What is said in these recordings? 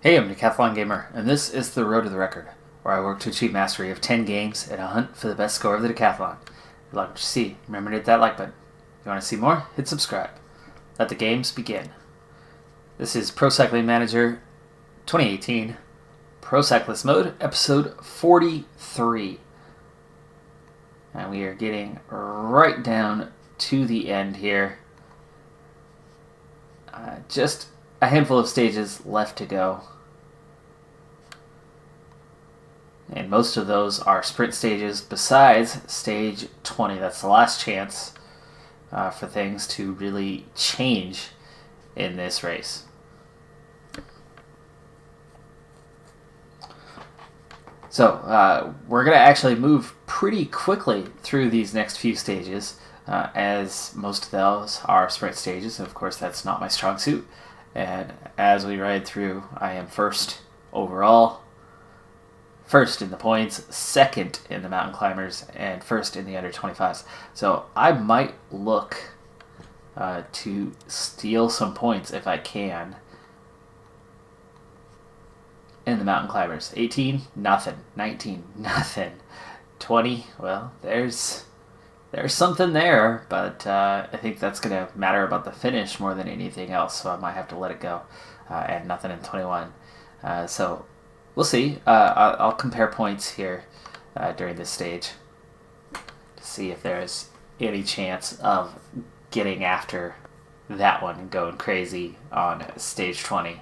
Hey, I'm Decathlon Gamer, and this is the Road to the Record, where I work to achieve mastery of 10 games in a hunt for the best score of the Decathlon. If you like what you see, remember to hit that like button. If you want to see more, hit subscribe. Let the games begin. This is Pro Cycling Manager 2018, Pro Cyclist Mode, episode 43. And we are getting right down to the end here. Just a handful of stages left to go. And most of those are sprint stages besides stage 20. That's the last chance for things to really change in this race. So we're going to actually move pretty quickly through these next few stages, as most of those are sprint stages. And of course, that's not my strong suit. And as we ride through, I am first overall, first in the points, second in the mountain climbers, and first in the under 25s. So I might look to steal some points if I can in the mountain climbers. 18, nothing. 19, nothing. 20, well, there's something there, but I think that's going to matter about the finish more than anything else, so I might have to let it go. And nothing in 21. So we'll see. I'll compare points here during this stage to see if there's any chance of getting after that one and going crazy on stage 20.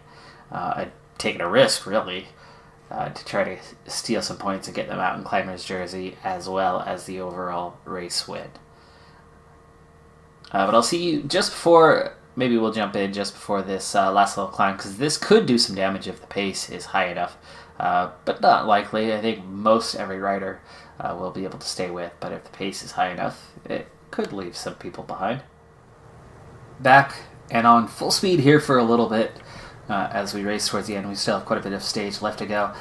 Taking a risk, really, to try to steal some points and get the mountain climbers jersey as well as the overall race win. But I'll see you just before, maybe we'll jump in just before this last little climb, because this could do some damage if the pace is high enough, but not likely. I think most every rider will be able to stay with, but if the pace is high enough, it could leave some people behind. Back and on full speed here for a little bit. As we race towards the end, we still have quite a bit of stage left to go.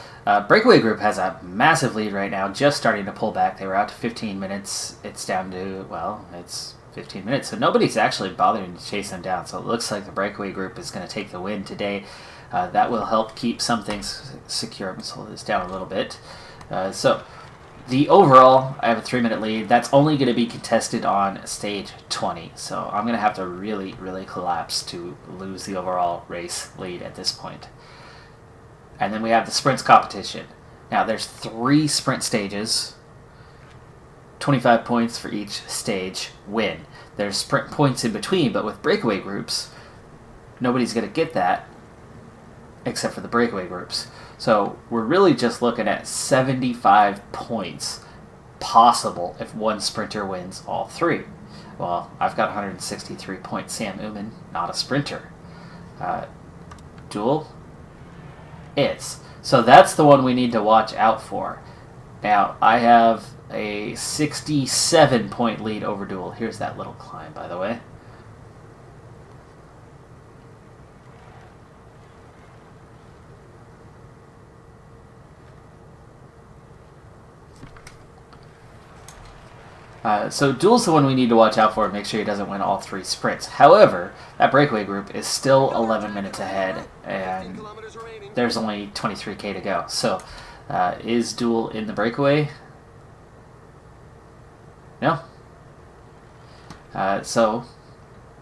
Breakaway Group has a massive lead right now, just starting to pull back. They were out to 15 minutes. It's down to, well, it's 15 minutes, so nobody's actually bothering to chase them down. So it looks like the Breakaway Group is going to take the win today. That will help keep some things secure. I'm going to slow this down a little bit. So the overall, I have a 3-minute lead. That's only going to be contested on stage 20. So I'm going to have to really, really collapse to lose the overall race lead at this point. And then we have the sprints competition. Now there's 3 sprint stages. 25 points for each stage win. There's sprint points in between, but with breakaway groups, nobody's going to get that except for the breakaway groups. So we're really just looking at 75 points possible if one sprinter wins all 3. Well, I've got 163 points. Sam Uman, not a sprinter. Duel? It's. So that's the one we need to watch out for. Now, I have a 67-point lead over Duel. Here's that little climb, by the way. So Duel's the one we need to watch out for and make sure he doesn't win all 3 sprints. However, that breakaway group is still 11 minutes ahead, and there's only 23k to go. So, is Duel in the breakaway? No. So,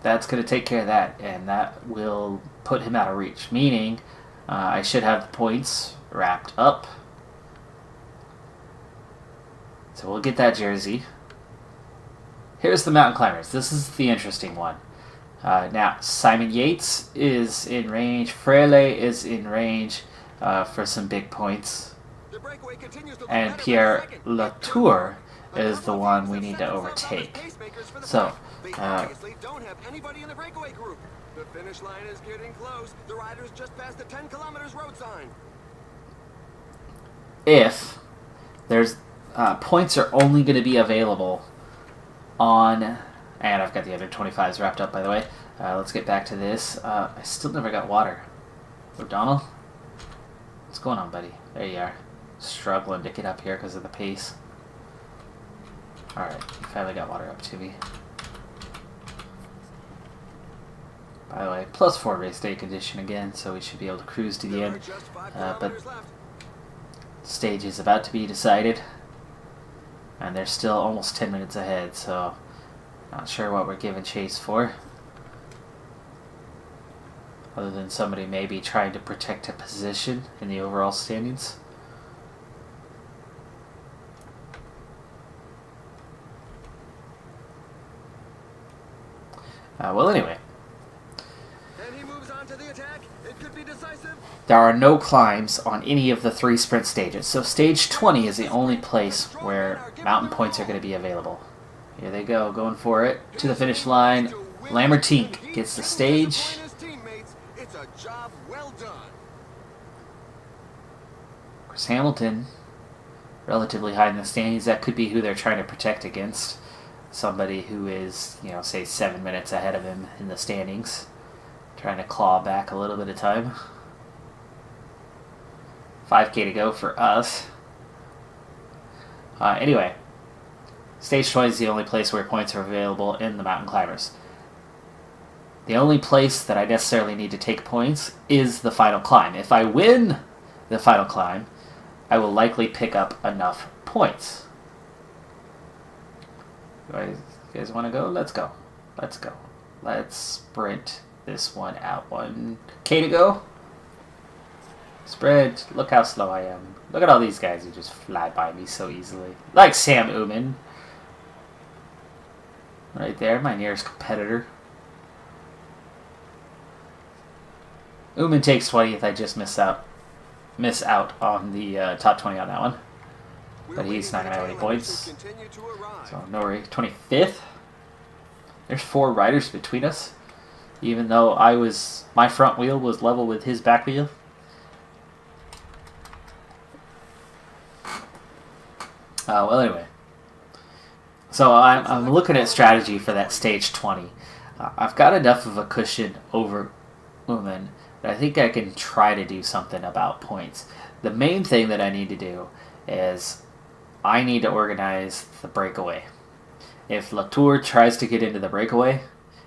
that's going to take care of that, and that will put him out of reach. Meaning, I should have the points wrapped up. So we'll get that jersey. Here's the mountain climbers. This is the interesting one. Now, Simon Yates is in range. Frele is in range for some big points. And Pierre Latour is the one we need to overtake. So, don't have anybody in the breakaway group. The finish line is getting close. The riders just passed the 10 kilometers road sign. if there's points are only going to be available on, and I've got the other 25s wrapped up, by the way. Let's get back to this. I still never got water. O'Donnell? What's going on, buddy? There you are. Struggling to get up here because of the pace. Alright, you finally got water up to me. By the way, +4 race day condition again, so we should be able to cruise to the There are end. just 5 But kilometers left. stage is about to be decided, and they're still almost 10 minutes ahead, so not sure what we're giving chase for. Other than somebody maybe trying to protect a position in the overall standings. Well, anyway, And he moves on to the attack. It could be decisive. there are no climbs on any of the 3 sprint stages, so stage 20 is the only place where mountain points are going to be available. Here they go, going for it, to the finish line. Lamertine gets the stage. It's a job well done. Chris Hamilton, relatively high in the standings. That could be who they're trying to protect against. Somebody who is, say 7 minutes ahead of him in the standings. Trying to claw back a little bit of time. 5K to go for us. Anyway, stage 20 is the only place where points are available in the mountain climbers. The only place that I necessarily need to take points is the final climb. If I win the final climb, I will likely pick up enough points. You guys want to go? Let's go. Let's go. Let's sprint this one out. 1K to go. Sprint. Look how slow I am. Look at all these guys who just fly by me so easily. Like Sam Oomen. Right there, my nearest competitor. Oomen takes 20th. I just miss out on the top 20 on that one. But he's not going to have any points. So no worry. 25th. There's 4 riders between us. Even though my front wheel was level with his back wheel. Well, anyway. So I'm looking at strategy for that stage 20. I've got enough of a cushion over Oomen that I think I can try to do something about points. The main thing that I need to do is I need to organize the breakaway. If Latour tries to get into the breakaway,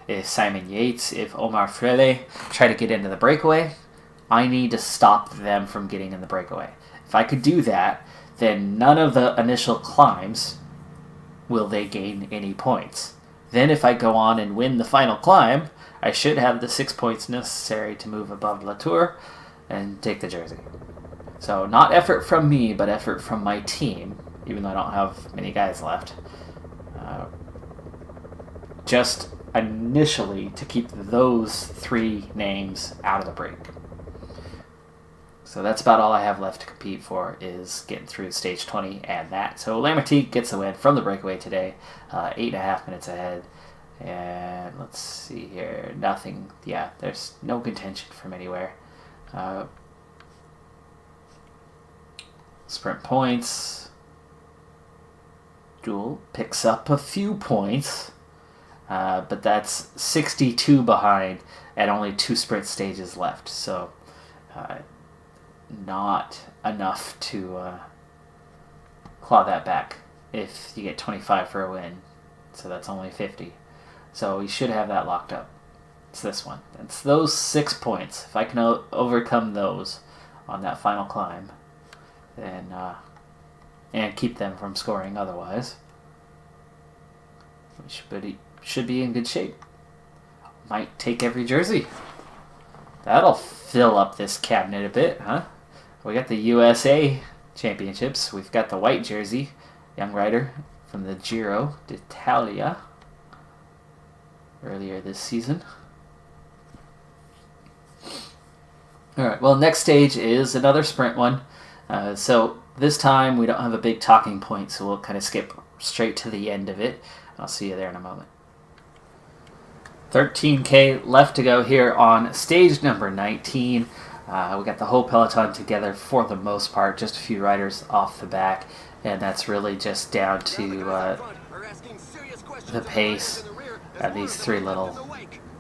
if Simon Yates, if Omar Frele try to get into the breakaway, I need to stop them from getting in the breakaway. If I could do that, then none of the initial climbs will they gain any points. Then if I go on and win the final climb, I should have the 6 points necessary to move above Latour and take the jersey. So not effort from me, but effort from my team, even though I don't have many guys left. Just initially to keep those 3 names out of the break. So that's about all I have left to compete for, is getting through stage 20 and that. So Lamertine gets the win from the breakaway today, 8.5 minutes ahead. And let's see here, nothing, yeah, there's no contention from anywhere. Sprint points. Jewel picks up a few points. But that's 62 behind and only 2 sprint stages left. So not enough to claw that back if you get 25 for a win. So that's only 50. So we should have that locked up. It's this one. It's those 6 points. If I can overcome those on that final climb, then and keep them from scoring otherwise, we should be in good shape. Might take every jersey. That'll fill up this cabinet a bit, huh? We got the USA Championships. We've got the white jersey, young rider from the Giro d'Italia earlier this season. Alright, well, next stage is another sprint one. So this time we don't have a big talking point, so we'll kind of skip straight to the end of it. I'll see you there in a moment. 13K left to go here on stage number 19. We got the whole peloton together for the most part, just a few riders off the back, and that's really just down to the pace and these 3 little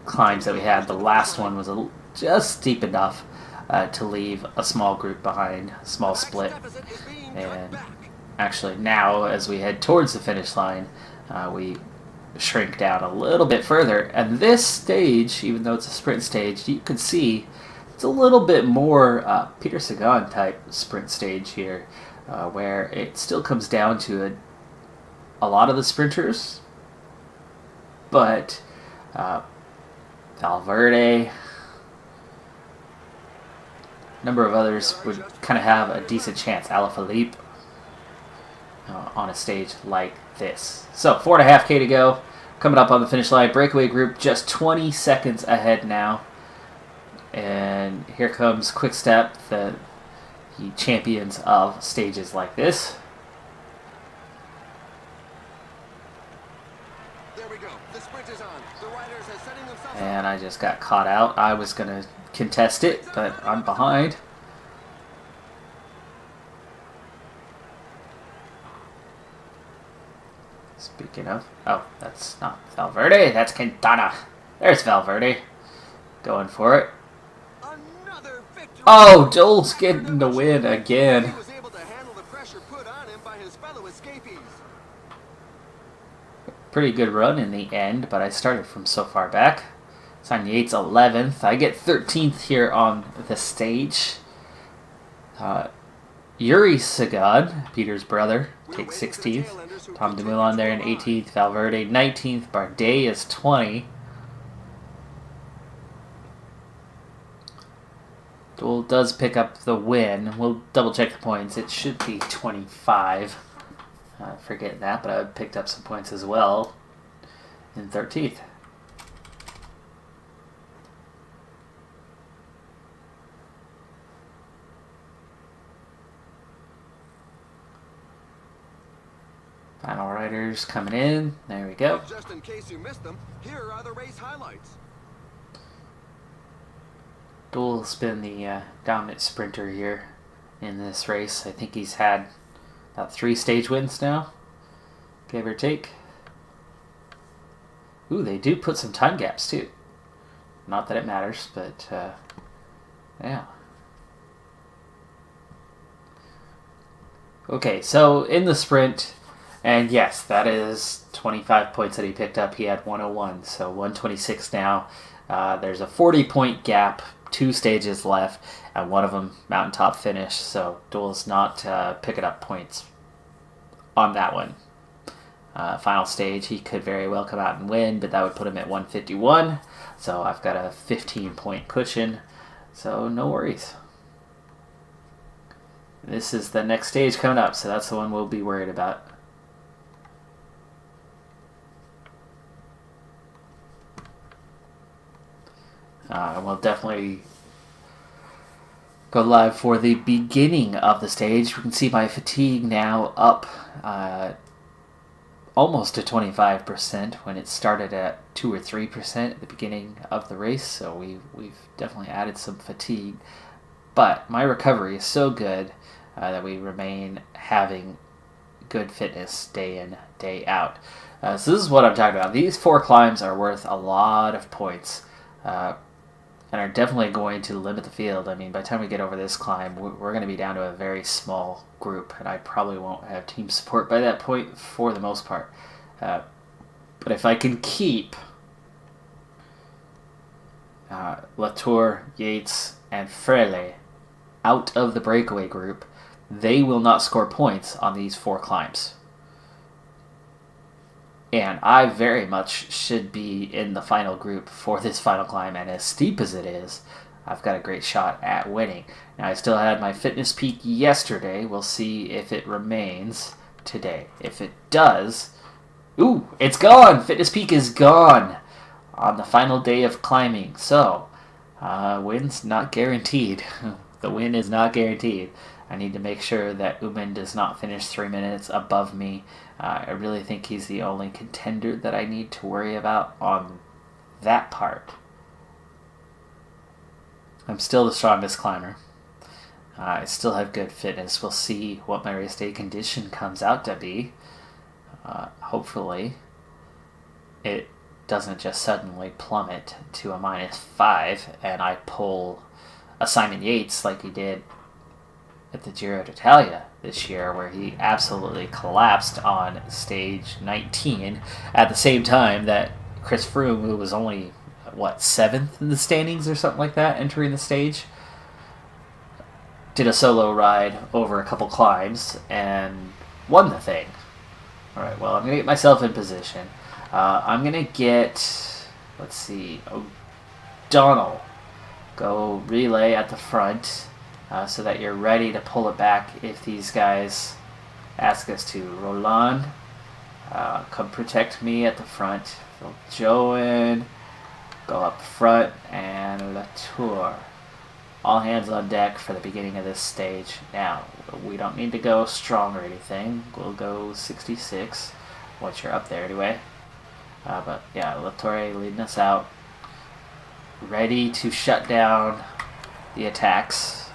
climbs that we had. The last one was just steep enough to leave a small group behind, a small split. And actually now, as we head towards the finish line, we shrink down a little bit further. And this stage, even though it's a sprint stage, you can see it's a little bit more Peter Sagan type sprint stage here, where it still comes down to a lot of the sprinters, but Valverde, a number of others would kind of have a decent chance. Alaphilippe on a stage like this. So 4.5K to go. Coming up on the finish line. Breakaway group just 20 seconds ahead now. And here comes Quick-Step, the champions of stages like this. There we go. The sprint is on. The riders are setting themselves And I just got caught out. I was going to contest it, but I'm behind. Speaking of, oh, that's not Valverde, that's Quintana. There's Valverde, going for it. Another victory. Oh, Joel's getting the win again. He was able to handle the pressure put on him by his fellow escapees. Pretty good run in the end, but I started from so far back. Simon Yates 11th. I get 13th here on the stage. Yuri Sagan, Peter's brother, takes 16th. Tom Dumoulin there in 18th. Valverde 19th. Bardet is 20. Duel does pick up the win. We'll double check the points. It should be 25. Forget that, but I picked up some points as well in 13th. Final riders coming in. There we go. Just in case you missed them, here are the race highlights. Duel's been the dominant sprinter here in this race. I think he's had about 3 stage wins now, give or take. Ooh, they do put some time gaps too. Not that it matters, but yeah. Okay, so in the sprint, and yes, that is 25 points that he picked up. He had 101, so 126 now. There's a 40-point gap, 2 stages left, and one of them mountaintop finish, so Duel's not picking up points on that one. Final stage, he could very well come out and win, but that would put him at 151, so I've got a 15-point cushion, so no worries. This is the next stage coming up, so that's the one we'll be worried about. We'll definitely go live for the beginning of the stage. We can see my fatigue now up almost to 25% when it started at 2 or 3% at the beginning of the race. So we've definitely added some fatigue. But my recovery is so good that we remain having good fitness day in, day out. So this is what I'm talking about. These 4 climbs are worth a lot of points. And are definitely going to limit the field. I mean, by the time we get over this climb, we're going to be down to a very small group, and I probably won't have team support by that point for the most part. But if I can keep Latour, Yates, and Frele out of the breakaway group, they will not score points on these 4 climbs. And I very much should be in the final group for this final climb, and as steep as it is, I've got a great shot at winning. Now, I still had my fitness peak yesterday. We'll see if it remains today. If it does, ooh, it's gone! Fitness peak is gone on the final day of climbing. So, win's not guaranteed. The win is not guaranteed. I need to make sure that Uman does not finish 3 minutes above me. I really think he's the only contender that I need to worry about on that part. I'm still the strongest climber. I still have good fitness. We'll see what my race day condition comes out to be. Hopefully, it doesn't just suddenly plummet to a -5 and I pull a Simon Yates like he did at the Giro d'Italia this year, where he absolutely collapsed on stage 19 at the same time that Chris Froome, who was only, what, 7th in the standings or something like that, entering the stage, did a solo ride over a couple climbs and won the thing. Alright, well, I'm going to get myself in position. I'm going to get, let's see, O'Donnell. Go relay at the front so that you're ready to pull it back if these guys ask us to. Roland, come protect me at the front. Phil Joen, go up front, and Latour. All hands on deck for the beginning of this stage. Now, we don't need to go strong or anything. We'll go 66 once you're up there anyway. But yeah, Latour leading us out. Ready to shut down the attacks.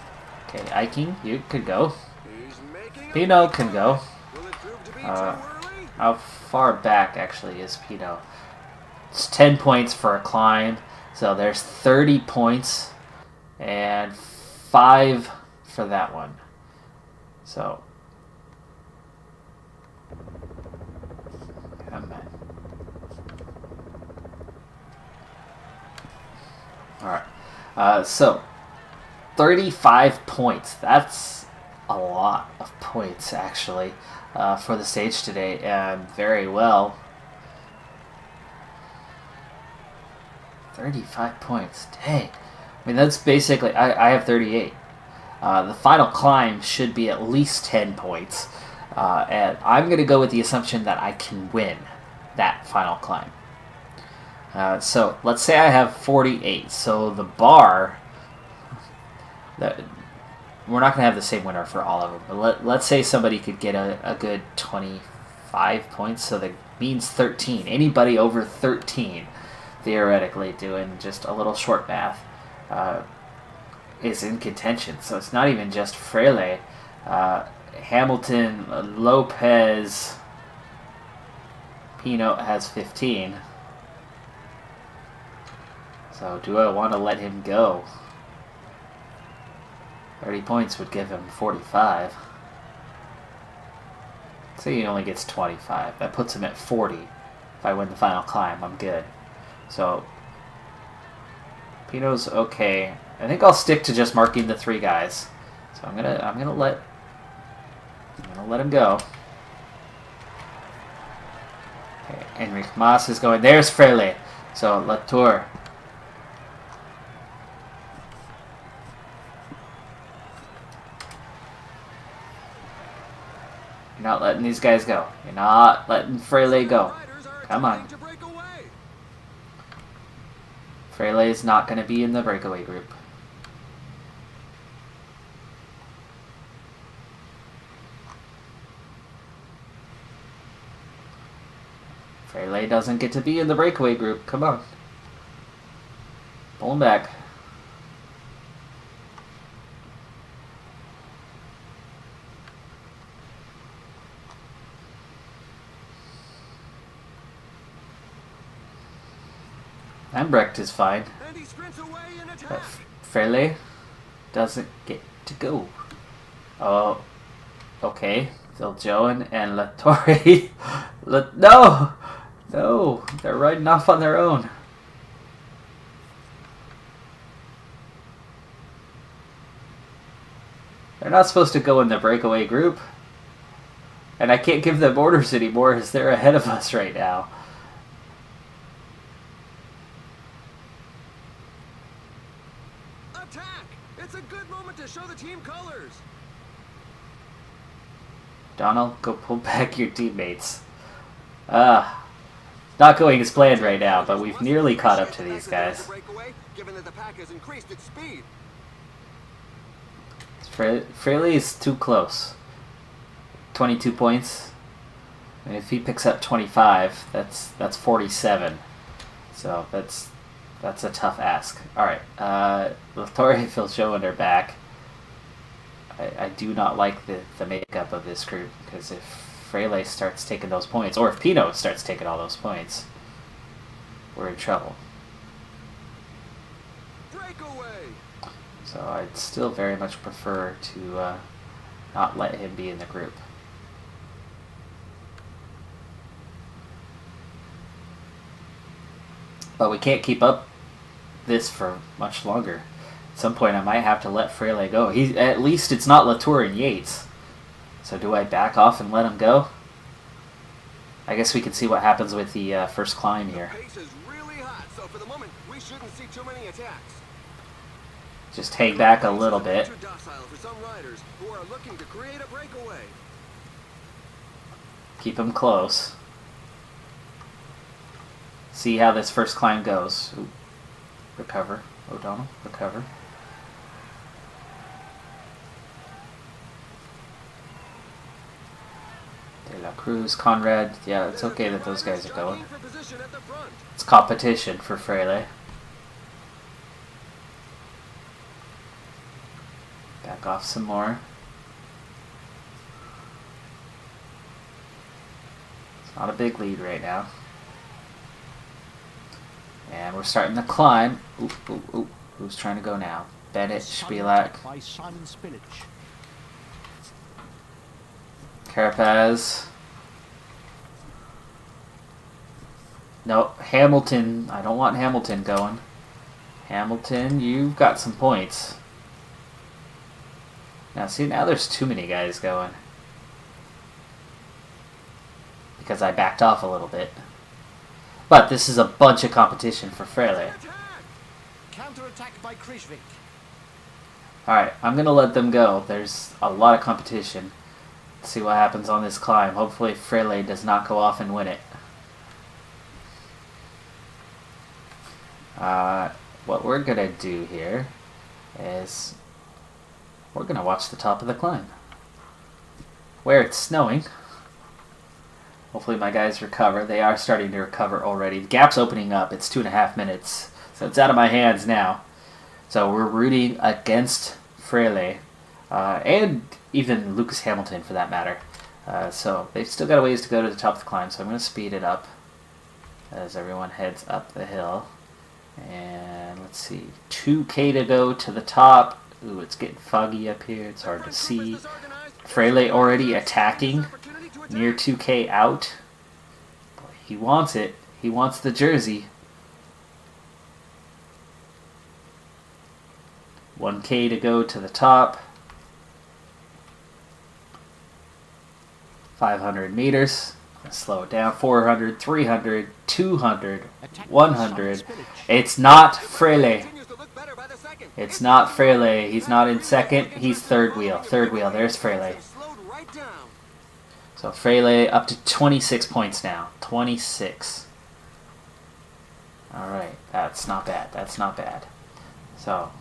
Okay, Eiking, you could go. Pinot can go. How far back actually is Pinot? It's 10 points for a climb, so there's 30 points and 5 for that one. So, come on. Alright, so 35 points. That's a lot of points, actually, for the stage today, and very well. 35 points. Dang. I mean, that's basically... I have 38. The final climb should be at least 10 points, and I'm going to go with the assumption that I can win that final climb. So let's say I have 48. So the bar, that we're not going to have the same winner for all of them. But let's say somebody could get a good 25 points. So that means 13. Anybody over 13, theoretically, doing just a little short math, is in contention. So it's not even just Frele. Hamilton, Lopez, Pinot has 15. So do I want to let him go? 30 points would give him 45. Say he only gets 25. That puts him at 40. If I win the final climb, I'm good. So Pinot's okay. I think I'll stick to just marking the 3 guys. So I'm gonna let him go. Okay, Enric Mas is going. There's Frele. So Latour. You're not letting these guys go. You're not letting Frele go. Come on. Frele is not going to be in the breakaway group. Frele doesn't get to be in the breakaway group. Come on. Pull him back. Ambrecht is fine, but Frele doesn't get to go. Oh, okay. Phil Joen and Latour. No! No! They're riding off on their own. They're not supposed to go in the breakaway group. And I can't give them orders anymore as they're ahead of us right now. It's a good moment to show the team colors. Donald, go pull back your teammates. Not going as planned right now, but we've nearly caught up to these guys. Frele is too close. 22 points. And if he picks up 25, that's 47. So that's a tough ask. Alright, Latour and Phil Joen are back. I do not like the makeup of this group, because if Frele starts taking those points, or if Pinot starts taking all those points, we're in trouble. Breakaway. So I'd still very much prefer to not let him be in the group. But we can't keep up this for much longer. At some point I might have to let Frele go. At least it's not Latour and Yates. So do I back off and let him go? I guess we can see what happens with the first climb here. The pace is really hot, so for the moment we shouldn't see too many attacks. Just hang back a little bit. Too docile for some riders who are looking to create a breakaway. Keep him close. See how this first climb goes. Ooh. Recover. O'Donnell, recover. De La Cruz, Conrad. Yeah, it's okay that those guys are going. It's competition for Frele. Back off some more. It's not a big lead right now. And we're starting the climb. Ooh, ooh, ooh. Who's trying to go now? Bennett, Spielak. Carapaz. No, Hamilton. I don't want Hamilton going. Hamilton, you've got some points. Now, see, now there's too many guys going. Because I backed off a little bit. But this is a bunch of competition for Frele. Counter-attack by Krizvik. Alright, I'm going to let them go. There's a lot of competition. Let's see what happens on this climb. Hopefully Frele does not go off and win it. What we're going to do here is we're going to watch the top of the climb. Where it's snowing. Hopefully my guys recover. They are starting to recover already. The gap's opening up. It's 2.5 minutes. So it's out of my hands now. So we're rooting against Frele. And even Lucas Hamilton for that matter. So they've still got a ways to go to the top of the climb. So I'm going to speed it up as everyone heads up the hill. And let's see. 2K to go to the top. Ooh, it's getting foggy up here. It's hard to see. Frele already attacking. Near 2K out. Boy, he wants it. He wants the jersey. 1K to go to the top. 500 meters. Let's slow it down. 400, 300, 200, 100. It's not Frele. It's not Frele. He's not in second. He's third wheel. Third wheel. There's Frele. So Frele up to 26 points now. 26. Alright, that's not bad. That's not bad. So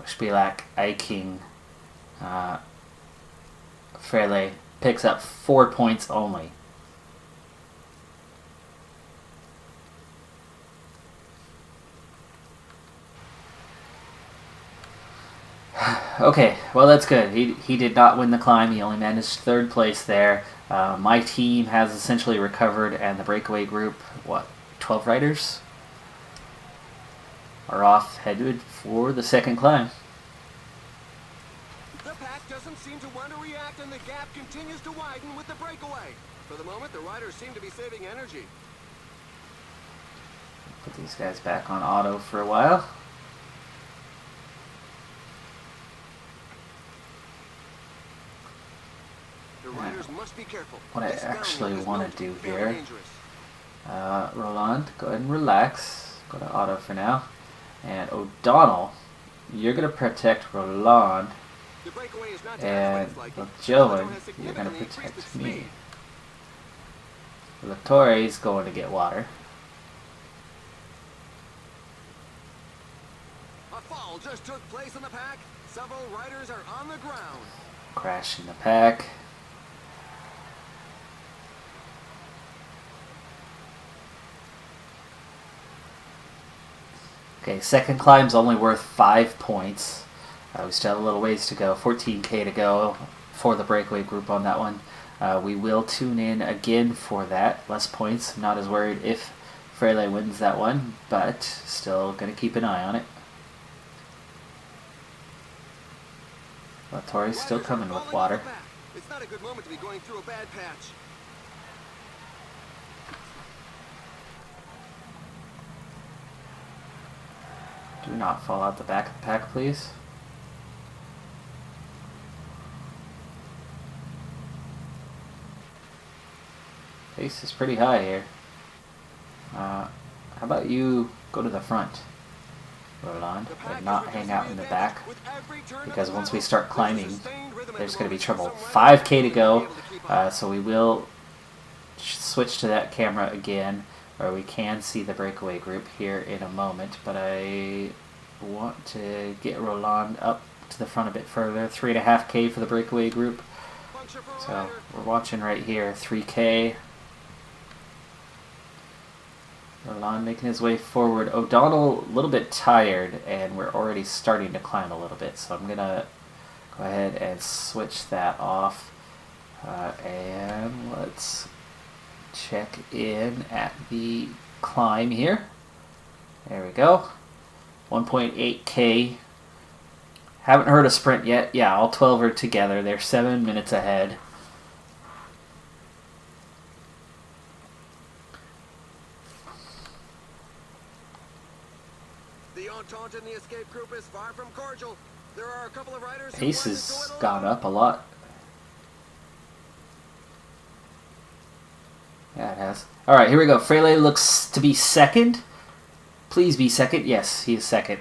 Spielak, a.k.a. Frele picks up 4 points only. Okay, well that's good. He did not win the climb. He only managed third place there. My team has essentially recovered, and the breakaway group, 12 riders? Are off headed for the second climb. The pack doesn't seem to want to react, and the gap continues to widen with the breakaway. For the moment, the riders seem to be saving energy. Put these guys back on auto for a while. The riders must be careful. What I actually want to do here, Roland, go ahead and relax. Go to auto for now. And O'Donnell, you're going to protect Roland. And Joan, you're going to protect me. Latore's going to get water. A fall just took place in the pack. Several riders are on the ground. Crash in the pack. Okay, second climb's only worth 5 points. We still have a little ways to go. 14K to go for the breakaway group on that one. We will tune in again for that. Less points. I'm not as worried if Frele wins that one, but still going to keep an eye on it. Tori's still Riders are coming with falling water. off the back. It's not a good moment to be going through a bad patch. Do not fall out the back of the pack, please. Pace is pretty high here. How about you go to the front, Roland, and not hang out in the back, because once we start climbing, there's going to be trouble. 5K to go, so we will switch to that camera again, or we can see the breakaway group here in a moment, but I want to get Roland up to the front a bit further. 3.5K for the breakaway group. So we're watching right here, 3K. Roland making his way forward. O'Donnell a little bit tired, and we're already starting to climb a little bit, so I'm going to go ahead and switch that off. And let's check in at the climb here. There we go. 1.8K. Haven't heard a sprint yet. Yeah, all 12 are together. They're 7 minutes ahead. The entente in the escape group is far from cordial. There are a couple of riders. Pace has gone up a lot. Yeah, it has. Alright, here we go. Frele looks to be second. Please be second. Yes, he is second.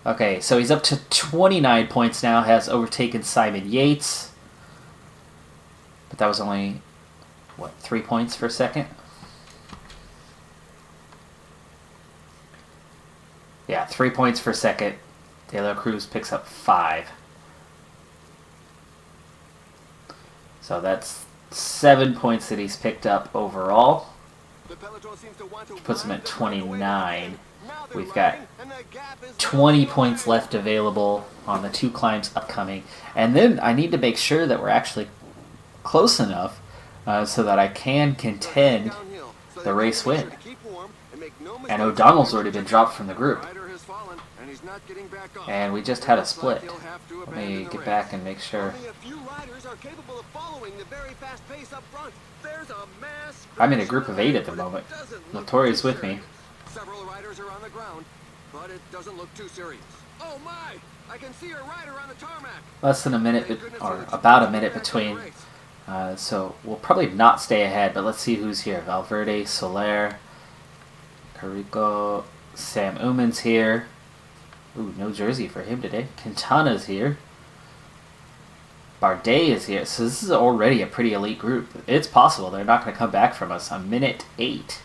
Okay, so he's up to 29 points now. Has overtaken Simon Yates. But that was only, what, 3 points for second? Yeah, 3 points for second. De La Cruz picks up 5. So that's 7 points that he's picked up overall. Puts him at 29. We've got 20 points left available on the 2 climbs upcoming. And then I need to make sure that we're actually close enough so that I can contend the race win. And O'Donnell's already been dropped from the group. And we just had a split. Let me get back and make sure. I'm in a group of 8 at the moment. Latori's with me. Several riders are on the ground, but it doesn't look too serious. Oh my! I can see a rider on the tarmac. Less than a minute, or about a minute between. So we'll probably not stay ahead, but let's see who's here. Valverde, Soler, Carico, Sam Uman's here. Ooh, no jersey for him today. Quintana's here. Bardet is here. So this is already a pretty elite group. It's possible they're not going to come back from us on minute 8.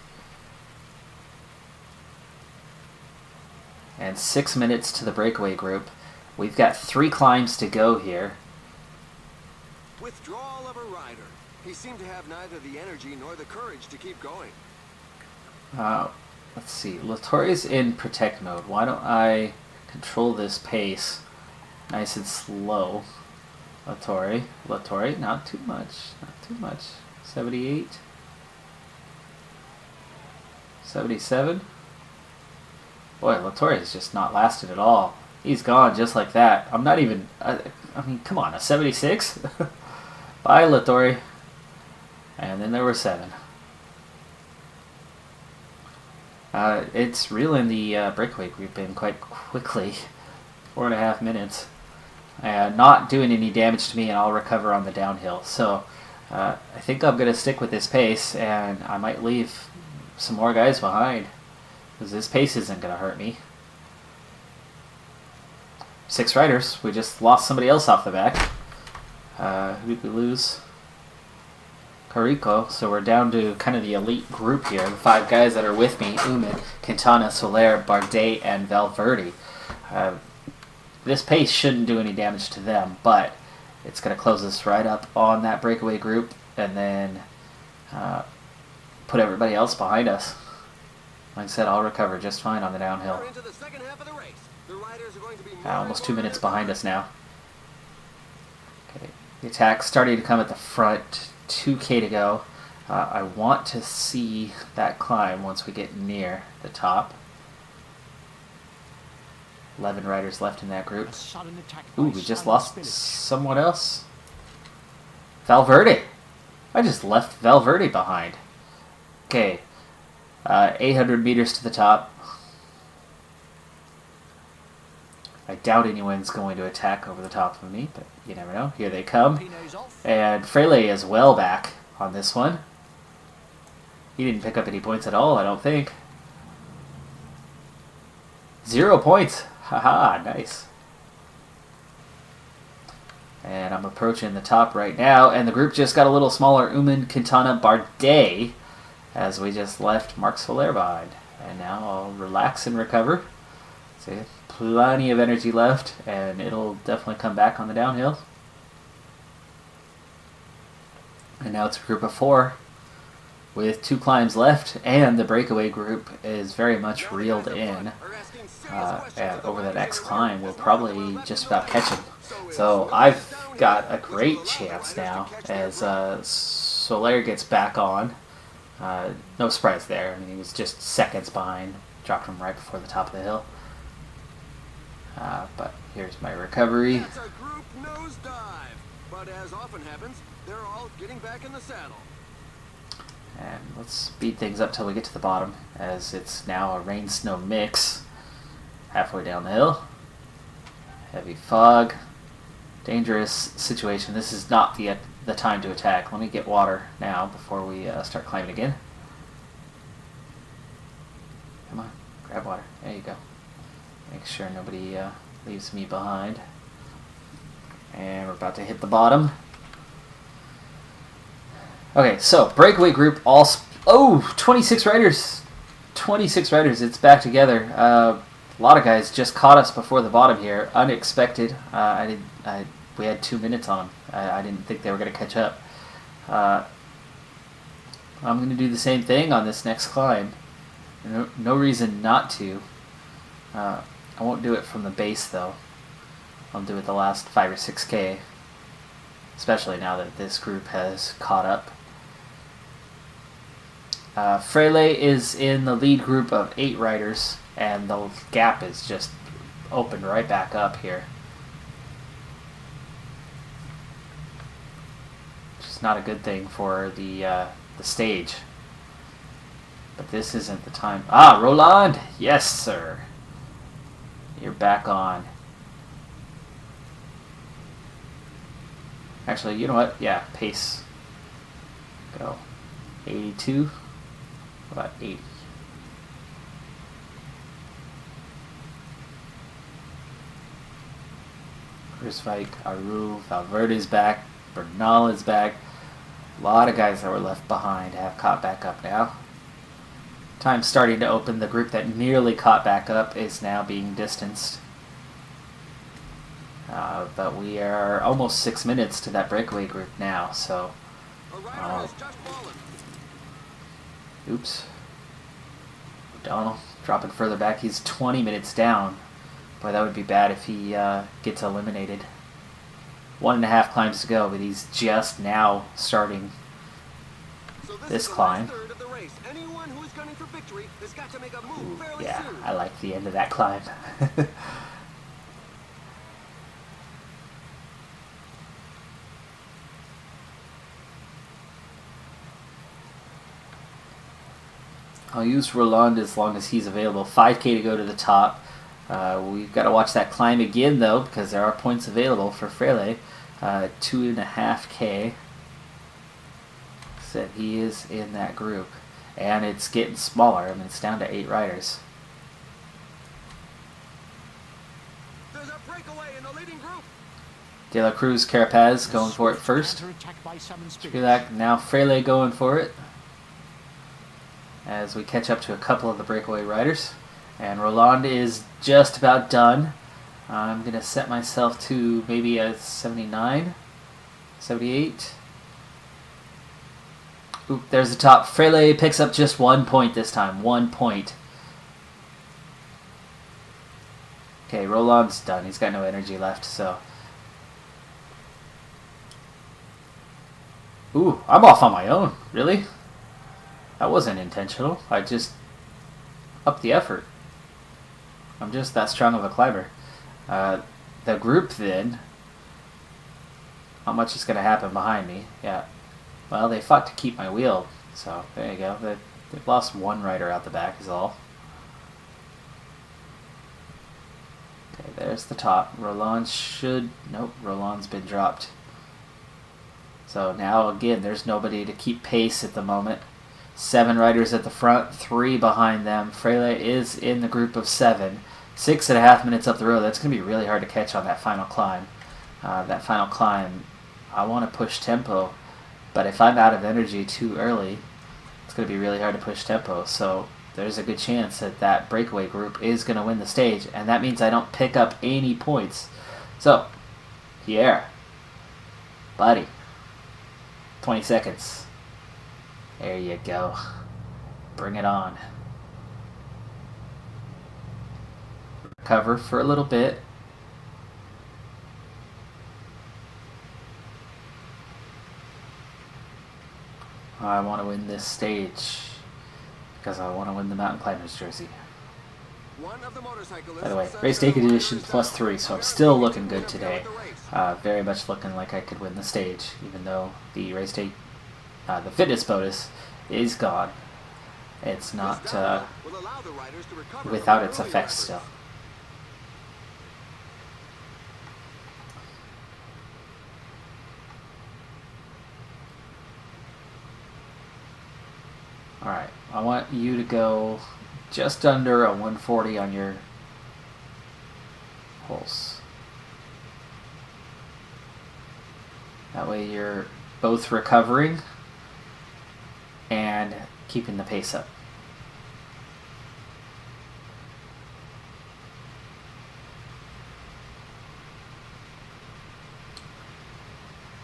And 6 minutes to the breakaway group. We've got 3 climbs to go here. Withdrawal of a rider. He seemed to have neither the energy nor the courage to keep going. Let's see. Latori's in protect mode. Why don't I control this pace nice and slow? Latori, not too much. 78. 77. Boy, Latori has just not lasted at all. He's gone just like that. I'm not even... I mean, come on, a 76? Bye, Latori. And then there were 7. It's reeling the breakaway group in quite quickly. 4.5 minutes. Not doing any damage to me, and I'll recover on the downhill. So I think I'm going to stick with this pace, and I might leave some more guys behind, because this pace isn't going to hurt me. 6 riders. We just lost somebody else off the back. Who did we lose? Carico. So we're down to kind of the elite group here. The 5 guys that are with me: Uman, Quintana, Soler, Bardet, and Valverde. This pace shouldn't do any damage to them, but it's going to close us right up on that breakaway group, and then put everybody else behind us. Like I said, I'll recover just fine on the downhill. Almost 2 minutes behind us now. Okay, the attack's starting to come at the front. 2K to go. I want to see that climb once we get near the top. 11 riders left in that group. A sudden attack by Ooh, we just silent lost spillage. someone else. Valverde. I just left Valverde behind. Okay. 800 meters to the top. I doubt anyone's going to attack over the top of me, but you never know. Here they come. Pino's off. And Frele is well back on this one. He didn't pick up any points at all, I don't think. 0 points. Haha, nice. And I'm approaching the top right now, and the group just got a little smaller. Uman, Quintana, Bardet, as we just left Marc Soler behind. And now I'll relax and recover. See, plenty of energy left, and it'll definitely come back on the downhill. And now it's a group of 4 with 2 climbs left, and the breakaway group is very much reeled in. And over the next climb, we'll probably just about catch him. So I've got a great chance now as Soler gets back on. No surprise there. I mean, he was just seconds behind. Dropped him right before the top of the hill. But here's my recovery. That's a group nosedive. But as often happens, they're all getting back in the saddle. And let's speed things up till we get to the bottom, as it's now a rain-snow mix. Halfway down the hill. Heavy fog. Dangerous situation. This is not the time to attack. Let me get water now before we start climbing again. Come on, grab water. There you go. Make sure nobody leaves me behind. And we're about to hit the bottom. Okay, so breakaway group all... 26 riders! 26 riders, it's back together. A lot of guys just caught us before the bottom here. Unexpected. We had 2 minutes on them. I didn't think they were going to catch up. I'm going to do the same thing on this next climb. No reason not to. I won't do it from the base though. I'll do it the last 5 or 6K. Especially now that this group has caught up. Frele is in the lead group of 8 riders, and the gap is just opened right back up here. Which is not a good thing for the stage. But this isn't the time. Ah, Roland! Yes, sir. You're back on. Actually, you know what? Yeah, pace. Go. 82. About 80. Kruiswijk, Aru, Valverde's back. Bernal is back. A lot of guys that were left behind have caught back up now. Time's starting to open. The group that nearly caught back up is now being distanced. But we are almost 6 minutes to that breakaway group now, so... A rider has just fallen. Oops. O'Donnell dropping further back. He's 20 minutes down. Boy, that would be bad if he gets eliminated. 1.5 climbs to go, but he's just now starting So this is the climb. last third of the race. Anyone who is gunning for victory has got to make a move fairly Yeah, soon. I like the end of that climb. I'll use Roland as long as he's available. 5K to go to the top. We've got to watch that climb again, though, because there are points available for Frele. 2.5K. Said he is in that group. And it's getting smaller. I mean, it's down to 8 riders. There's a breakaway in the leading group. De La Cruz, Carapaz going for it first. Counterattack by silent spillage. Spilak, now Frele going for it. As we catch up to a couple of the breakaway riders. And Roland is just about done. I'm going to set myself to maybe a 79, 78. Oop, there's the top. Frele picks up just 1 point this time. 1 point. Okay, Roland's done. He's got no energy left, so... Ooh, I'm off on my own. Really? That wasn't intentional. I just upped the effort. I'm just that strong of a climber. The group then, how much is going to happen behind me? Yeah. Well, they fought to keep my wheel, so there you go. They've lost one rider out the back is all. Okay, there's the top. Roland should... Nope, Roland's been dropped. So now, again, there's nobody to keep pace at the moment. 7 riders at the front, 3 behind them. Freile is in the group of 7. 6.5 minutes up the road. That's going to be really hard to catch on that final climb. I want to push tempo, but if I'm out of energy too early, it's going to be really hard to push tempo. So there's a good chance that that breakaway group is going to win the stage, and that means I don't pick up any points. So, Pierre, buddy, 20 seconds. There you go. Bring it on. Cover for a little bit. I want to win this stage because I want to win the mountain climbers jersey. By the way, race day condition +3, so I'm still looking good today. Very much looking like I could win the stage, even though the race day, the fitness bonus is gone. It's not without its effects still. Alright, I want you to go just under a 140 on your pulse. That way you're both recovering and keeping the pace up.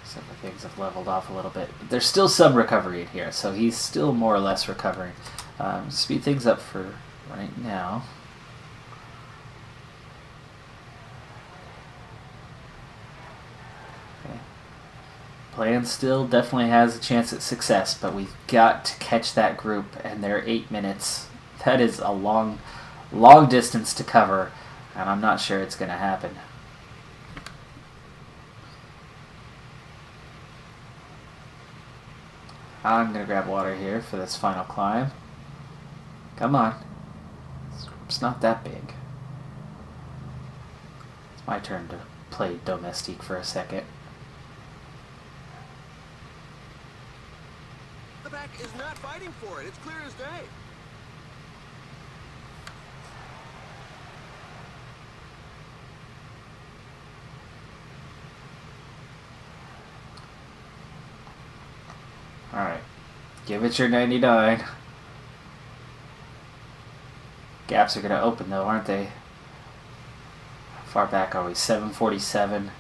Some of the things have leveled off a little bit. But there's still some recovery in here, so he's still more or less recovering. Speed things up for right now. Okay. Plan still definitely has a chance at success, but we've got to catch that group, and they're 8 minutes. That is a long distance to cover, and I'm not sure it's going to happen. I'm going to grab water here for this final climb. Come on. It's not that big. It's my turn to play domestique for a second. The back is not fighting for it. It's clear as day. Alright, give it your 99. Gaps are going to open though, aren't they? How far back are we? 747.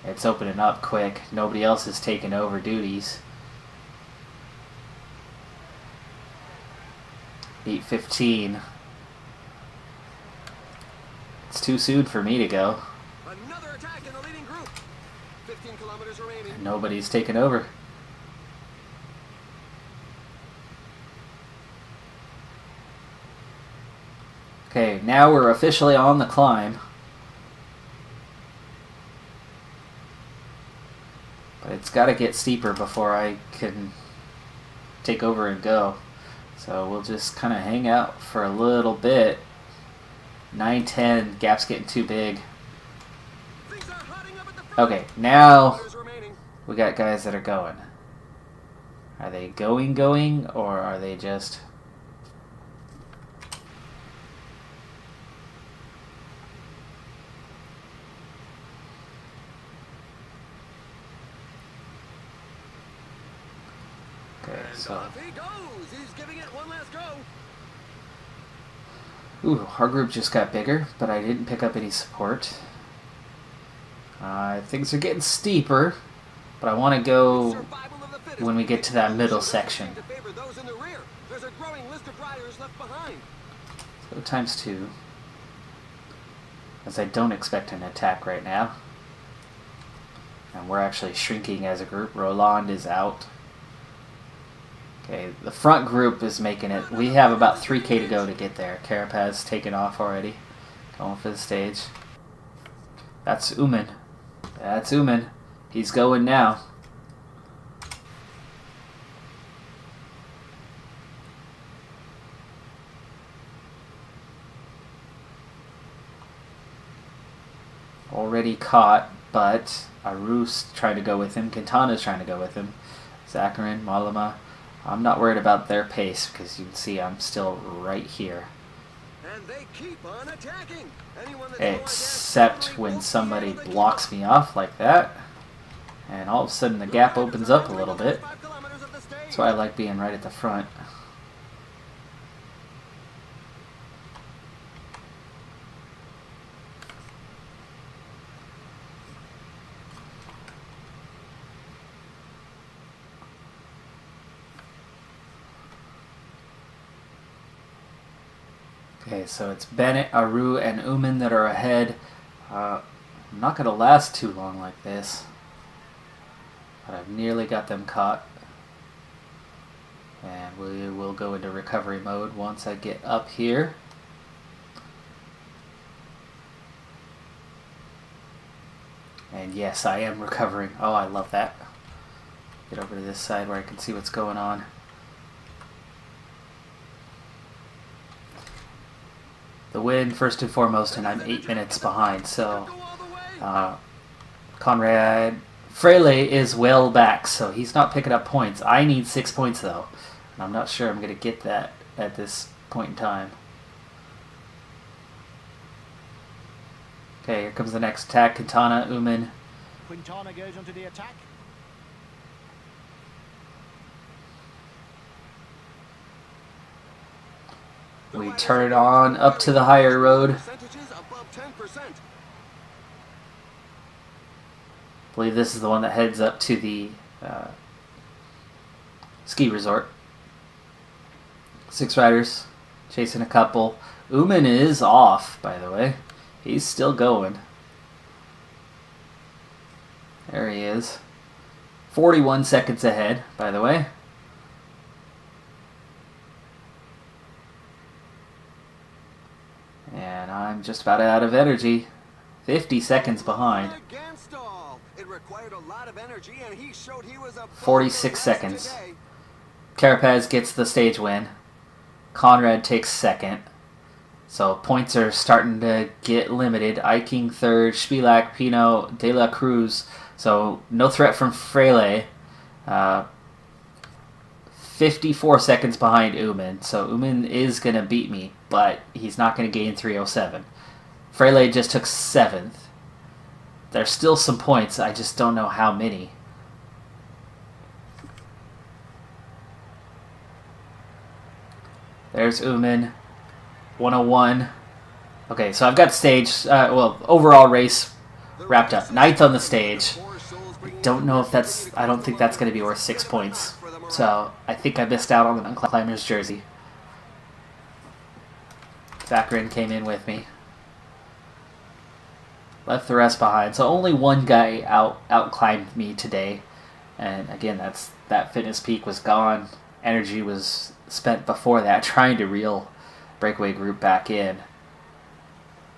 It's opening up quick. Nobody else is taking over duties. 8:15. It's too soon for me to go. Another attack in the leading group. 15 kilometers remaining. Nobody's taking over. Okay, now we're officially on the climb. But it's got to get steeper before I can take over and go. So we'll just kind of hang out for a little bit. 9:10, gap's getting too big. Okay, now we got guys that are going. Are they going, or are they just... Okay, so... Off he goes. He's giving it one last go. Ooh, our group just got bigger, but I didn't pick up any support. Things are getting steeper, but I want to go when we get to that middle section. There's a growing list of riders left behind. So ×2, as I don't expect an attack right now. And we're actually shrinking as a group. Roland is out. Okay, the front group is making it. We have about 3K to go to get there. Carapaz taken off already. Going for the stage. That's Uman. That's Uman. He's going now. Already caught, but Aru's trying to go with him. Quintana's trying to go with him. Zakarin, Malama. I'm not worried about their pace because you can see I'm still right here. And they keep on attacking. Except when somebody blocks me off like that. And all of a sudden the gap opens up a little bit. That's why I like being right at the front. Okay, so it's Bennett, Aru, and Uman that are ahead. I'm not going to last too long like this. But I've nearly got them caught. And we will go into recovery mode once I get up here. And yes, I am recovering. Oh, I love that. Get over to this side where I can see what's going on. The win first and foremost, and I'm 8 minutes behind. So Conrad Frele is well back, so he's not picking up points. I need 6 points though, and I'm not sure I'm going to get that at this point in time. Okay, here comes the next attack. Quintana, Uman. Quintana goes onto the attack. We turn on up to the higher road. I believe this is the one that heads up to the ski resort. 6 riders chasing a couple. Uman is off, by the way. He's still going. There he is. 41 seconds ahead, by the way. And I'm just about out of energy. 50 seconds behind. 46 seconds. Carapaz gets the stage win. Conrad takes second. So points are starting to get limited. Eiking third, Spilak, Pino, De La Cruz. So no threat from Frele. 54 seconds behind Uman. So Uman is going to beat me, but he's not going to gain 307. Frele just took 7th. There's still some points. I just don't know how many. There's Uman. 101. Okay, so I've got stage, overall race wrapped up. 9th on the stage. Don't know if that's, I don't think that's going to be worth 6 points. So I think I missed out on the climber's jersey. Zakarin came in with me. Left the rest behind. So only one guy out-climbed me today. And again, that fitness peak was gone. Energy was spent before that trying to reel breakaway group back in.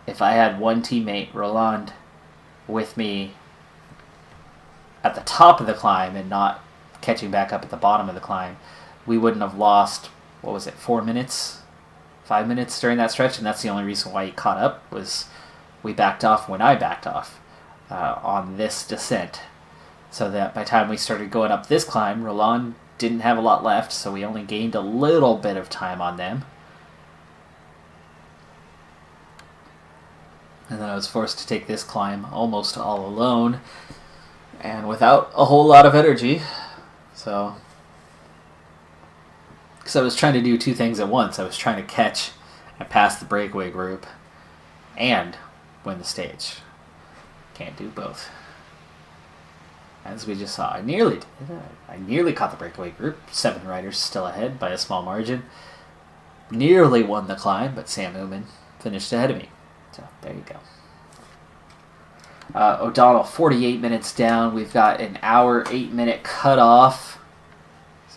If I had one teammate, Roland, with me at the top of the climb and not catching back up at the bottom of the climb, we wouldn't have lost, 4 minutes? 5 minutes during that stretch, and that's the only reason why he caught up, was we backed off when I backed off on this descent. So that by the time we started going up this climb, Roland didn't have a lot left, so we only gained a little bit of time on them. And then I was forced to take this climb almost all alone and without a whole lot of energy. So, because I was trying to do 2 things at once. I was trying to catch and pass the breakaway group and win the stage. Can't do both. As we just saw, I nearly did. I nearly caught the breakaway group. 7 riders still ahead by a small margin. Nearly won the climb, but Sam Uman finished ahead of me. So there you go. O'Donnell, 48 minutes down. We've got an hour, 8-minute cutoff.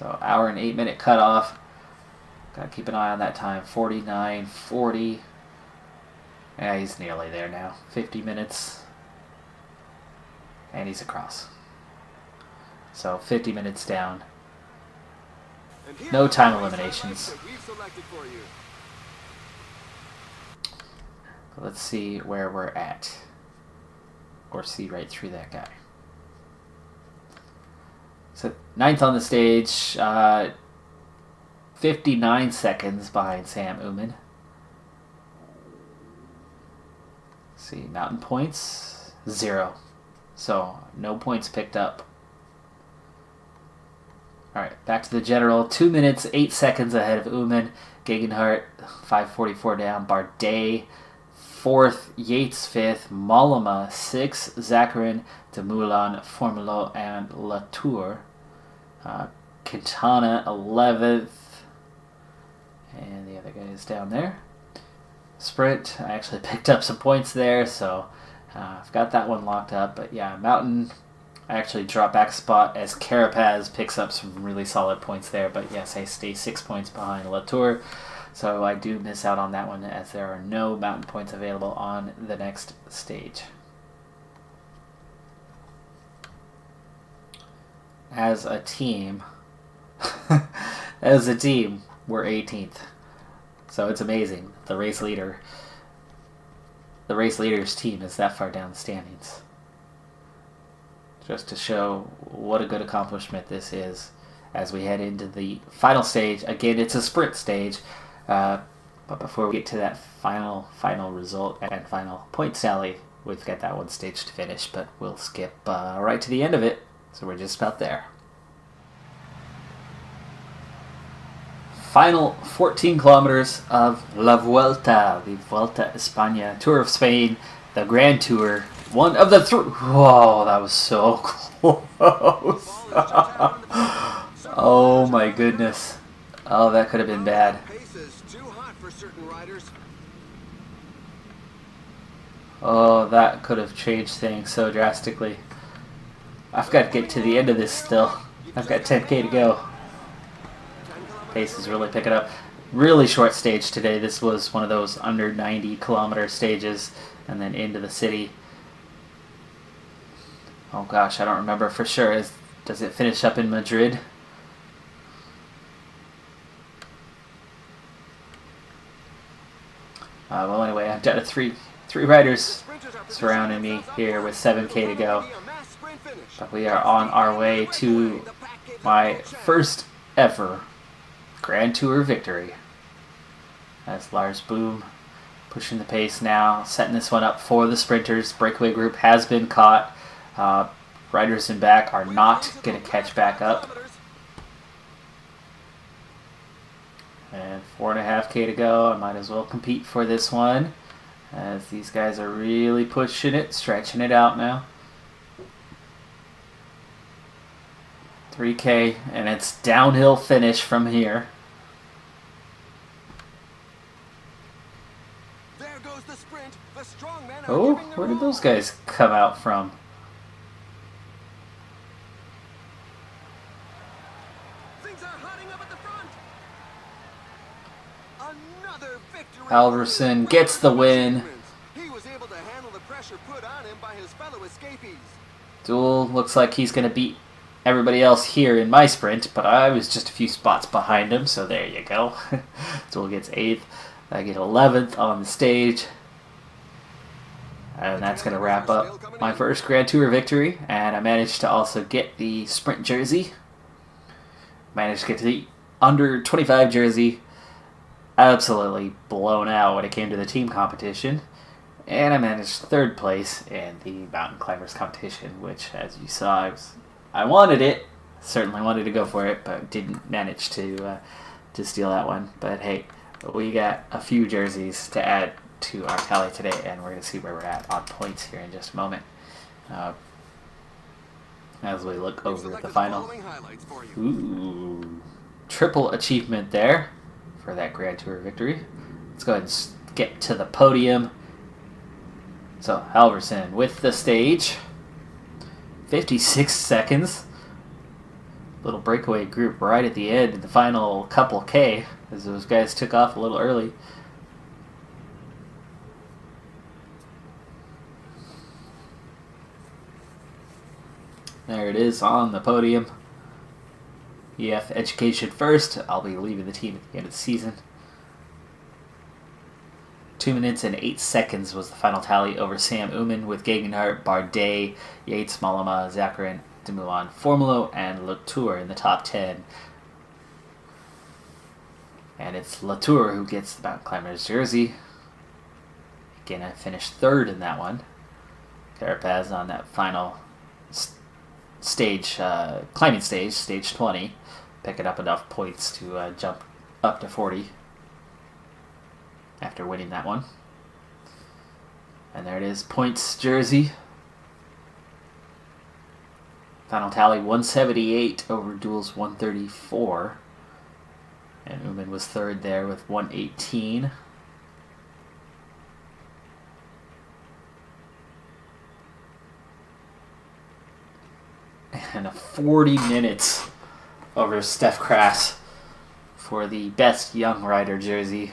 So hour and 8-minute cutoff. Got to keep an eye on that time. 49:40. Yeah, he's nearly there now. 50 minutes. And he's across. So 50 minutes down. No time eliminations. Let's see where we're at. Or see right through that guy. So 9th on the stage. 59 seconds behind Sam Oomen. See, mountain points, 0. So, no points picked up. Alright, back to the general. 2 minutes, 8 seconds ahead of Oomen. Gegenhardt, 5:44 down. Bardet, 4th. Yates, 5th. Mollema, 6th. Zakarin, Dumoulin, Formolo, and Latour. Quintana, 11th. And the other guy is down there. Sprint, I actually picked up some points there, so I've got that one locked up. But yeah, mountain, I actually drop back a spot as Carapaz picks up some really solid points there. But yes, I stay 6 points behind Latour, so I do miss out on that one as there are no mountain points available on the next stage. As a team, we're 18th. So it's amazing. The race leader's team is that far down the standings. Just to show what a good accomplishment this is as we head into the final stage. Again, it's a sprint stage. But before we get to that final result and final point tally, we've got that one stage to finish. But we'll skip right to the end of it. So we're just about there. Final 14 kilometers of La Vuelta, the Vuelta Espana, Tour of Spain, the Grand Tour. One of the three. Whoa, that was so close. Oh my goodness. Oh, that could have been bad. Oh, that could have changed things so drastically. I've got to get to the end of this still. I've got 10K to go. Pace is really picking up. Really short stage today. This was one of those under 90 kilometer stages and then into the city. Oh gosh, I don't remember for sure. Does it finish up in Madrid? Well, anyway, I've got three riders surrounding me here with 7K to go. But we are on our way to my first ever Grand Tour victory. As Lars Boom pushing the pace now, setting this one up for the sprinters. Breakaway group has been caught. Riders in back are not going to catch back up. And 4.5K to go. I might as well compete for this one, as these guys are really pushing it, stretching it out now. 3K, and it's downhill finish from here. There goes the sprint. The strong men are Oh, giving their where did all. those guys come out from? Things are hotting up at the front. Another victory. Halverson gets the win. He was able to handle the pressure put on him by his fellow escapees. Duel looks like he's going to beat everybody else here in my sprint, but I was just a few spots behind him, so there you go. Duel gets 8th. I get 11th on the stage. And that's going to wrap up my first Grand Tour victory. And I managed to also get the sprint jersey. Managed to get to the under 25 jersey. Absolutely blown out when it came to the team competition. And I managed 3rd place in the mountain climbers competition, which, as you saw, I wanted it. Certainly wanted to go for it, but didn't manage to steal that one. But hey, we got a few jerseys to add to our tally today, and we're going to see where we're at on points here in just a moment. As we look over the final. Ooh, triple achievement there for that Grand Tour victory. Let's go ahead and get to the podium. So Halverson with the stage. 56 seconds. little breakaway group right at the end in the final couple K, as those guys took off a little early. There it is on the podium. EF Education first. I'll be leaving the team at the end of the season. 2 minutes and 8 seconds was the final tally over Sam Oomen, with Gegenhardt, Bardet, Yates, Mollema, Zakarin, Dumoulin, Formulo, and Latour in the top 10. And it's Latour who gets the mountain climber's jersey. Again, I finished third in that one. Carapaz on that final stage, climbing stage, stage 20, picking up enough points to jump up to 40 after winning that one. And there it is, points jersey. Final tally 178 over Duel's 134. And Oomen was third there with 118. And a 40 minutes over Steph Crass for the best young rider jersey.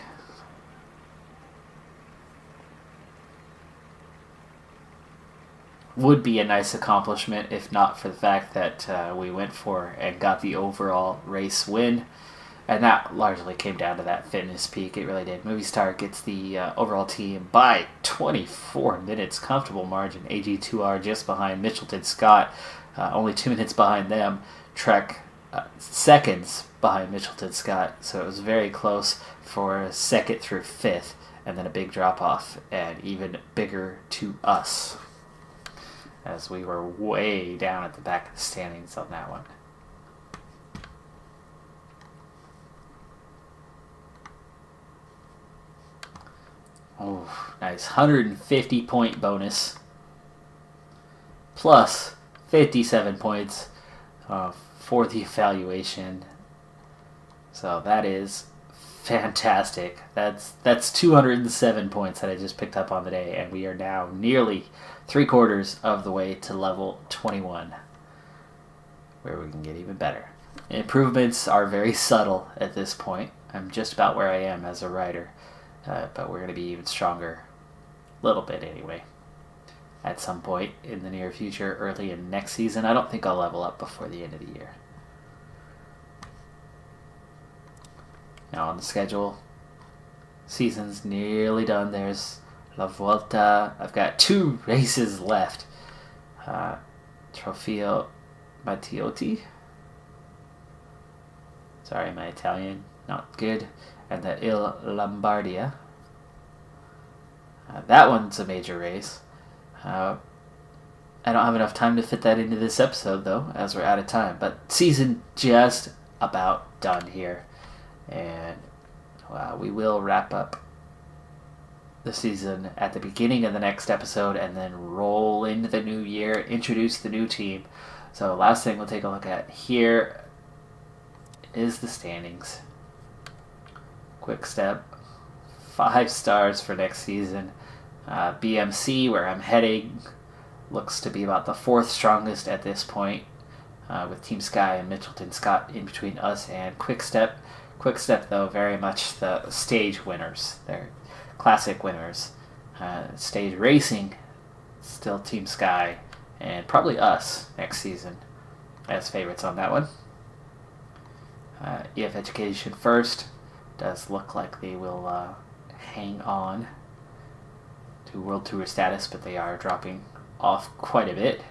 Would be a nice accomplishment if not for the fact that we went for and got the overall race win. And that largely came down to that fitness peak. It really did. Movistar gets the overall team by 24 minutes. Comfortable margin. AG2R just behind Mitchelton Scott. Only 2 minutes behind them. Trek seconds behind Mitchelton Scott. So it was very close for second through fifth. And then a big drop off. And even bigger to us, as we were way down at the back of the standings on that one. Oh, nice. 150 point bonus. Plus 57 points for the evaluation. So that is fantastic. That's 207 points that I just picked up on the day, and we are now nearly 3/4 of the way to level 21, where we can get even better. Improvements are very subtle at this point. I'm just about where I am as a rider, but we're going to be even stronger, a little bit anyway, at some point in the near future, early in next season. I don't think I'll level up before the end of the year. Now on the schedule, season's nearly done. There's La Vuelta. I've got 2 races left. Trofeo Mattioti. Sorry, my Italian, not good. And the Il Lombardia. That one's a major race. I don't have enough time to fit that into this episode, though, as we're out of time. But season just about done here. And we will wrap up the season at the beginning of the next episode and then roll into the new year, introduce the new team. So last thing we'll take a look at here is the standings. Quick step. 5 stars for next season. BMC, where I'm heading, looks to be about the 4th strongest at this point, with Team Sky and Mitchelton Scott in between us and Quick Step. Quick Step, though, very much the stage winners. They're classic winners. Stage racing, still Team Sky, and probably us next season as favorites on that one. EF Education first. Does look like they will hang on to World Tour status, but they are dropping off quite a bit.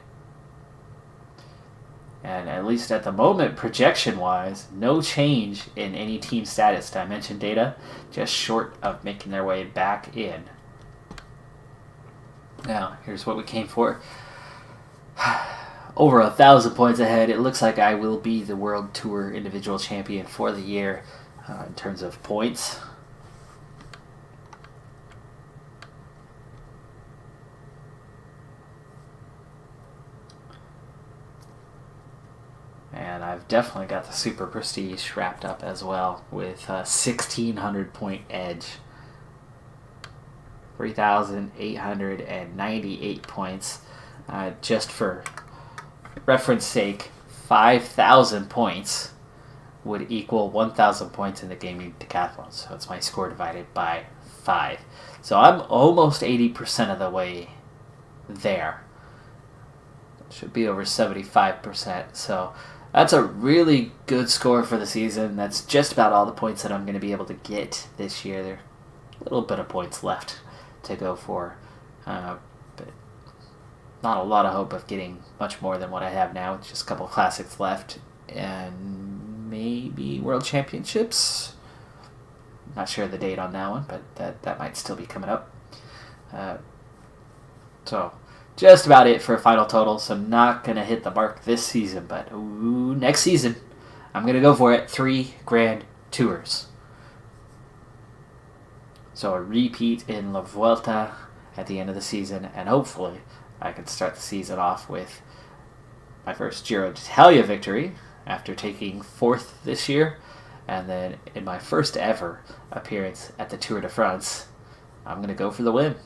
And at least at the moment, projection-wise, no change in any team status dimension data, just short of making their way back in. Now, here's what we came for. Over 1,000 points ahead. It looks like I will be the World Tour individual champion for the year in terms of points. And I've definitely got the Super Prestige wrapped up as well with a 1,600 point edge. 3,898 points. Just for reference sake, 5,000 points would equal 1,000 points in the gaming decathlon. So it's my score divided by 5. So I'm almost 80% of the way there. Should be over 75%. So that's a really good score for the season. That's just about all the points that I'm going to be able to get this year. There are a little bit of points left to go for. But not a lot of hope of getting much more than what I have now. Just a couple of classics left. And maybe World Championships. Not sure the date on that one, but that might still be coming up. So just about it for a final total. So not going to hit the mark this season, but next season I'm going to go for it. 3 Grand Tours. So a repeat in La Vuelta at the end of the season, and hopefully I can start the season off with my first Giro d'Italia victory after taking 4th this year, and then in my first ever appearance at the Tour de France, I'm going to go for the win.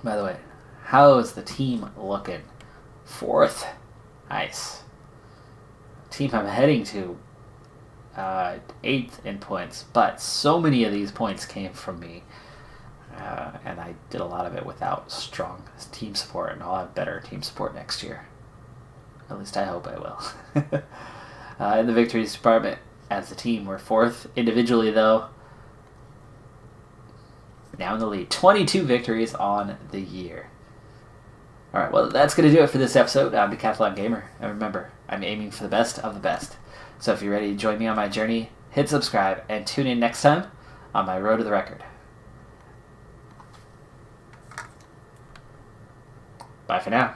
By the way, how is the team looking? 4th. Nice. Team I'm heading to 8th in points, but so many of these points came from me, and I did a lot of it without strong team support, and I'll have better team support next year. At least I hope I will. In the victories department, as a team, we're 4th. Individually, though, now in the lead. 22 victories on the year. Alright, well, that's going to do it for this episode. I'm Decathlon Gamer, and remember, I'm aiming for the best of the best. So if you're ready to join me on my journey, hit subscribe, and tune in next time on my road to the record. Bye for now.